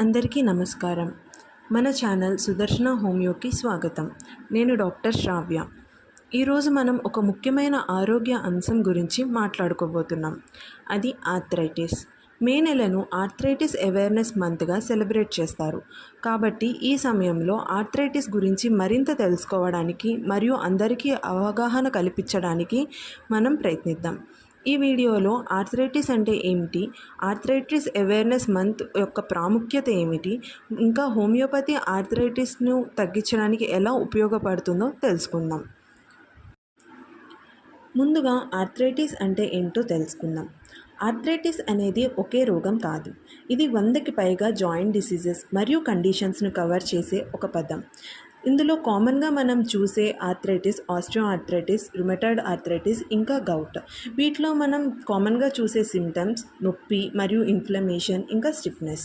అందరికీ నమస్కారం. మన ఛానల్ సుదర్శన హోమియోకి స్వాగతం. నేను డాక్టర్ శ్రావ్య. ఈరోజు మనం ఒక ముఖ్యమైన ఆరోగ్య అంశం గురించి మాట్లాడుకోబోతున్నాం. అది ఆర్థరైటిస్. మే నెలను ఆర్థరైటిస్ అవేర్నెస్ మంత్గా సెలబ్రేట్ చేస్తారు. కాబట్టి ఈ సమయంలో ఆర్థరైటిస్ గురించి మరింత తెలుసుకోవడానికి మరియు అందరికీ అవగాహన కల్పించడానికి మనం ప్రయత్నిద్దాం. ఈ వీడియోలో ఆర్థరైటిస్ అంటే ఏమిటి, ఆర్థరైటిస్ అవేర్నెస్ మంత్ యొక్క ప్రాముఖ్యత ఏమిటి, ఇంకా హోమియోపతి ఆర్థరైటిస్ను తగ్గించడానికి ఎలా ఉపయోగపడుతుందో తెలుసుకుందాం. ముందుగా ఆర్థరైటిస్ అంటే ఏంటో తెలుసుకుందాం. ఆర్థరైటిస్ అనేది ఒకే రోగం కాదు. ఇది 100కి పైగా జాయింట్ డిసీజెస్ మరియు కండిషన్స్ను కవర్ చేసే ఒక పదం. ఇందులో కామన్గా మనం చూసే arthritis, osteo arthritis, rheumatoid arthritis, ఇంకా గౌట్. వీటిలో మనం కామన్గా చూసే సిమ్టమ్స్ నొప్పి మరియు ఇన్ఫ్లమేషన్, ఇంకా స్టిఫ్నెస్.